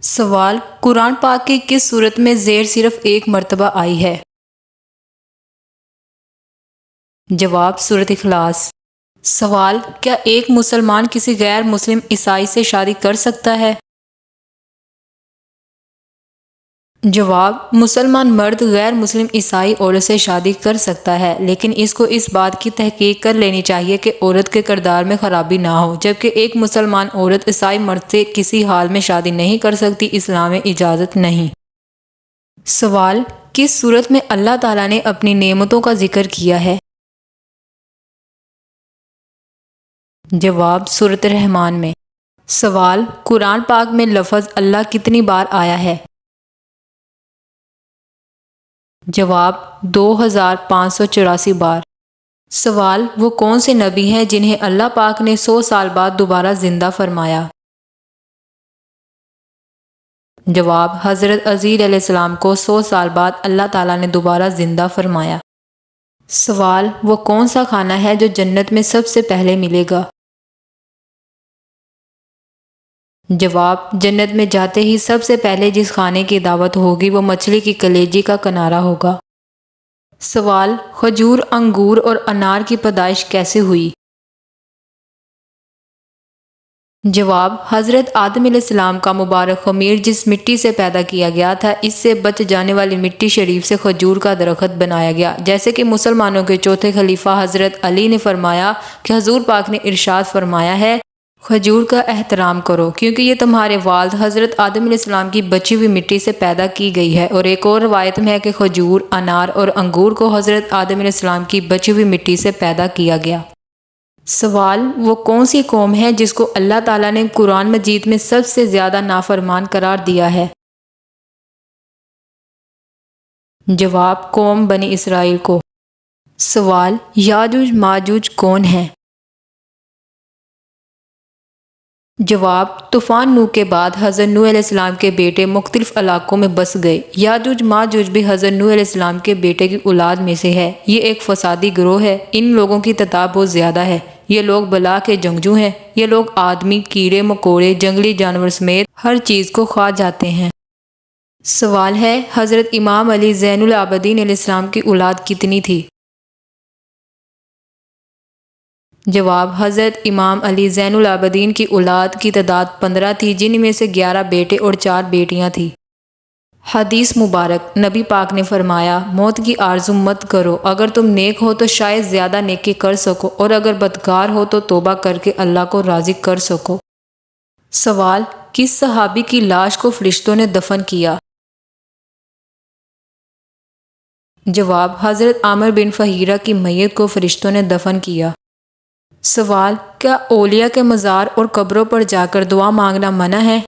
سوال: قرآن پاک کی کس صورت میں زیر صرف ایک مرتبہ آئی ہے؟ جواب: سورۃ اخلاص۔ سوال: کیا ایک مسلمان کسی غیر مسلم عیسائی سے شادی کر سکتا ہے؟ جواب: مسلمان مرد غیر مسلم عیسائی عورت سے شادی کر سکتا ہے، لیکن اس کو اس بات کی تحقیق کر لینی چاہیے کہ عورت کے کردار میں خرابی نہ ہو، جبکہ ایک مسلمان عورت عیسائی مرد سے کسی حال میں شادی نہیں کر سکتی، اسلام میں اجازت نہیں۔ سوال: کس صورت میں اللہ تعالیٰ نے اپنی نعمتوں کا ذکر کیا ہے؟ جواب: سورۃ الرحمن میں۔ سوال: قرآن پاک میں لفظ اللہ کتنی بار آیا ہے؟ جواب: 2584 بار۔ سوال: وہ کون سے نبی ہیں جنہیں اللہ پاک نے 100 سال بعد دوبارہ زندہ فرمایا؟ جواب: حضرت عزیر علیہ السلام کو 100 سال بعد اللہ تعالیٰ نے دوبارہ زندہ فرمایا۔ سوال: وہ کون سا کھانا ہے جو جنت میں سب سے پہلے ملے گا؟ جواب: جنت میں جاتے ہی سب سے پہلے جس کھانے کی دعوت ہوگی وہ مچھلی کی کلیجی کا کنارہ ہوگا۔ سوال: کھجور، انگور اور انار کی پیدائش کیسے ہوئی؟ جواب: حضرت آدم علیہ السلام کا مبارک خمیر جس مٹی سے پیدا کیا گیا تھا، اس سے بچ جانے والی مٹی شریف سے کھجور کا درخت بنایا گیا، جیسے کہ مسلمانوں کے چوتھے خلیفہ حضرت علی نے فرمایا کہ حضور پاک نے ارشاد فرمایا ہے، کھجور کا احترام کرو کیونکہ یہ تمہارے والد حضرت آدم علیہ السلام کی بچی ہوئی مٹی سے پیدا کی گئی ہے، اور ایک اور روایت میں ہے کہ کھجور، انار اور انگور کو حضرت آدم علیہ السلام کی بچی ہوئی مٹی سے پیدا کیا گیا۔ سوال: وہ کون سی قوم ہے جس کو اللہ تعالیٰ نے قرآن مجید میں سب سے زیادہ نافرمان قرار دیا ہے؟ جواب: قوم بنی اسرائیل کو۔ سوال: یاجوج ماجوج کون ہیں؟ جواب: طوفان نوح کے بعد حضرت نوح علیہ السلام کے بیٹے مختلف علاقوں میں بس گئے۔ یاجوج ماجوج بھی حضرت نوح علیہ السلام کے بیٹے کی اولاد میں سے ہے۔ یہ ایک فسادی گروہ ہے۔ ان لوگوں کی تعداد بہت زیادہ ہے۔ یہ لوگ بلا کے جنگجو ہیں۔ یہ لوگ آدمی، کیڑے مکوڑے، جنگلی جانور سمیت ہر چیز کو کھا جاتے ہیں۔ سوال ہے: حضرت امام علی زین العابدین علیہ السلام کی اولاد کتنی تھی؟ جواب: حضرت امام علی زین العابدین کی اولاد کی تعداد 15 تھی، جن میں سے 11 بیٹے اور 4 بیٹیاں تھیں۔ حدیث مبارک: نبی پاک نے فرمایا، موت کی آرزو مت کرو، اگر تم نیک ہو تو شاید زیادہ نیکی کر سکو، اور اگر بدکار ہو تو توبہ کر کے اللہ کو راضی کر سکو۔ سوال: کس صحابی کی لاش کو فرشتوں نے دفن کیا؟ جواب: حضرت عامر بن فہیرہ کی میت کو فرشتوں نے دفن کیا۔ سوال: کیا اولیاء کے مزار اور قبروں پر جا کر دعا مانگنا منع ہے؟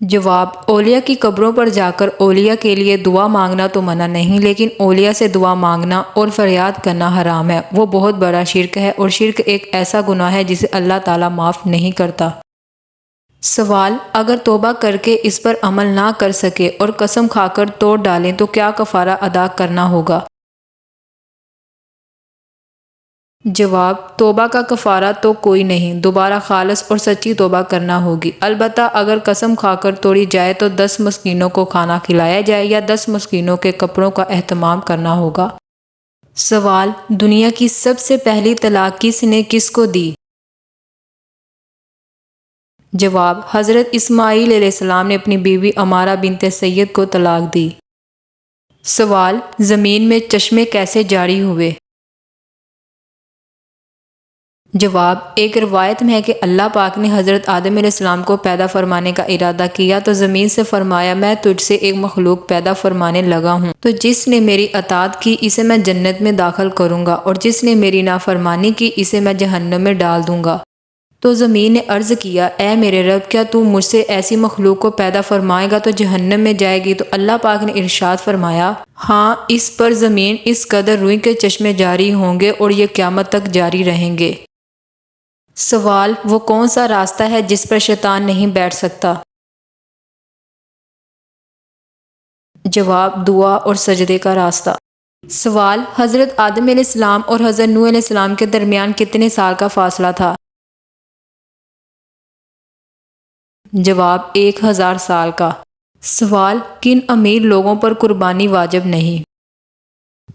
جواب: اولیاء کی قبروں پر جا کر اولیاء کے لیے دعا مانگنا تو منع نہیں، لیکن اولیاء سے دعا مانگنا اور فریاد کرنا حرام ہے۔ وہ بہت بڑا شرک ہے، اور شرک ایک ایسا گناہ ہے جسے اللہ تعالیٰ معاف نہیں کرتا۔ سوال: اگر توبہ کر کے اس پر عمل نہ کر سکے اور قسم کھا کر توڑ ڈالیں تو کیا کفارہ ادا کرنا ہوگا؟ جواب: توبہ کا کفارہ تو کوئی نہیں، دوبارہ خالص اور سچی توبہ کرنا ہوگی۔ البتہ اگر قسم کھا کر توڑی جائے تو 10 مسکینوں کو کھانا کھلایا جائے یا 10 مسکینوں کے کپڑوں کا اہتمام کرنا ہوگا۔ سوال: دنیا کی سب سے پہلی طلاق کس نے کس کو دی؟ جواب: حضرت اسماعیل علیہ السلام نے اپنی بیوی عمارہ بنت سید کو طلاق دی۔ سوال: زمین میں چشمے کیسے جاری ہوئے؟ جواب: ایک روایت میں ہے کہ اللہ پاک نے حضرت آدم علیہ السلام کو پیدا فرمانے کا ارادہ کیا تو زمین سے فرمایا، میں تجھ سے ایک مخلوق پیدا فرمانے لگا ہوں، تو جس نے میری اطاعت کی اسے میں جنت میں داخل کروں گا، اور جس نے میری نافرمانی کی اسے میں جہنم میں ڈال دوں گا۔ تو زمین نے عرض کیا، اے میرے رب، کیا تو مجھ سے ایسی مخلوق کو پیدا فرمائے گا تو جہنم میں جائے گی؟ تو اللہ پاک نے ارشاد فرمایا، ہاں، اس پر زمین اس قدر روئی کے چشمے جاری ہوں گے اور یہ قیامت تک جاری رہیں گے۔ سوال: وہ کون سا راستہ ہے جس پر شیطان نہیں بیٹھ سکتا؟ جواب: دعا اور سجدے کا راستہ۔ سوال: حضرت آدم علیہ السلام اور حضرت نوح علیہ السلام کے درمیان کتنے سال کا فاصلہ تھا؟ جواب 1000 سال کا۔ سوال کن امیر لوگوں پر قربانی واجب نہیں؟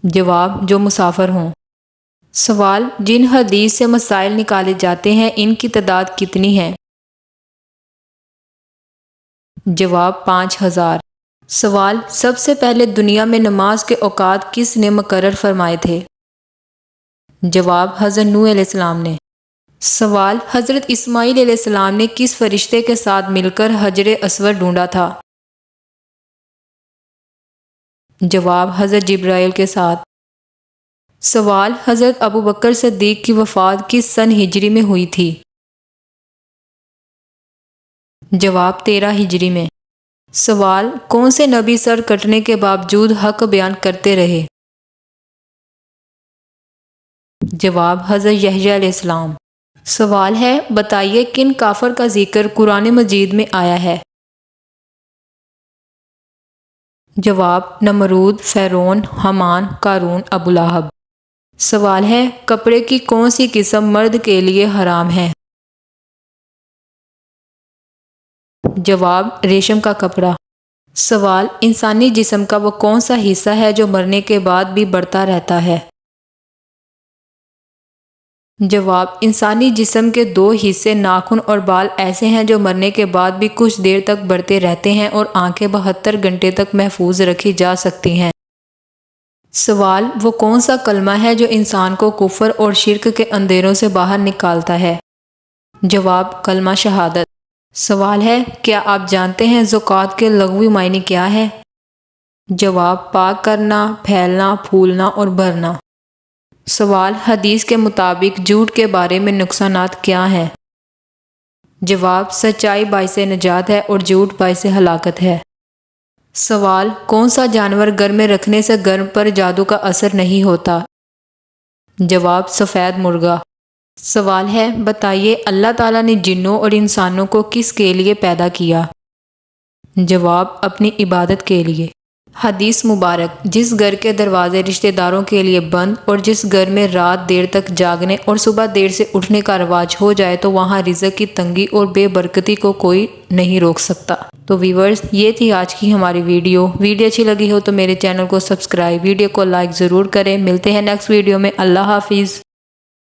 جواب جو مسافر ہوں۔ سوال جن حدیث سے مسائل نکالے جاتے ہیں ان کی تعداد کتنی ہے؟ جواب 5000۔ سوال سب سے پہلے دنیا میں نماز کے اوقات کس نے مقرر فرمائے تھے؟ جواب حضرت نوح علیہ السلام نے۔ سوال حضرت اسماعیل علیہ السلام نے کس فرشتے کے ساتھ مل کر حجر اسود ڈھونڈا تھا؟ جواب حضرت جبرائیل کے ساتھ۔ سوال حضرت ابوبکر صدیق کی وفات کس سن ہجری میں ہوئی تھی؟ جواب 13 ہجری میں۔ سوال کون سے نبی سر کٹنے کے باوجود حق بیان کرتے رہے؟ جواب حضرت یحییٰ علیہ السلام۔ سوال ہے بتائیے کن کافر کا ذکر قرآن مجید میں آیا ہے؟ جواب نمرود، فرعون، حامان، قارون، ابو لہب۔ سوال ہے کپڑے کی کون سی قسم مرد کے لیے حرام ہے؟ جواب ریشم کا کپڑا۔ سوال انسانی جسم کا وہ کون سا حصہ ہے جو مرنے کے بعد بھی بڑھتا رہتا ہے؟ جواب انسانی جسم کے 2 حصے ناخن اور بال ایسے ہیں جو مرنے کے بعد بھی کچھ دیر تک بڑھتے رہتے ہیں اور آنکھیں 72 گھنٹے تک محفوظ رکھی جا سکتی ہیں۔ سوال وہ کون سا کلمہ ہے جو انسان کو کفر اور شرک کے اندھیروں سے باہر نکالتا ہے؟ جواب کلمہ شہادت۔ سوال ہے کیا آپ جانتے ہیں زکوٰۃ کے لغوی معنی کیا ہے؟ جواب پاک کرنا، پھیلنا، پھولنا اور بھرنا۔ سوال حدیث کے مطابق جھوٹ کے بارے میں نقصانات کیا ہیں؟ جواب سچائی باعث نجات ہے اور جھوٹ باعث ہلاکت ہے۔ سوال کون سا جانور گھر میں رکھنے سے گھر پر جادو کا اثر نہیں ہوتا؟ جواب سفید مرغا۔ سوال ہے بتائیے اللہ تعالیٰ نے جنوں اور انسانوں کو کس کے لیے پیدا کیا؟ جواب اپنی عبادت کے لیے۔ حدیث مبارک جس گھر کے دروازے رشتہ داروں کے لیے بند اور جس گھر میں رات دیر تک جاگنے اور صبح دیر سے اٹھنے کا رواج ہو جائے تو وہاں رزق کی تنگی اور بے برکتی کو کوئی نہیں روک سکتا۔ تو ویورز یہ تھی آج کی ہماری ویڈیو اچھی لگی ہو تو میرے چینل کو سبسکرائب، ویڈیو کو لائک ضرور کریں۔ ملتے ہیں نیکسٹ ویڈیو میں۔ اللہ حافظ۔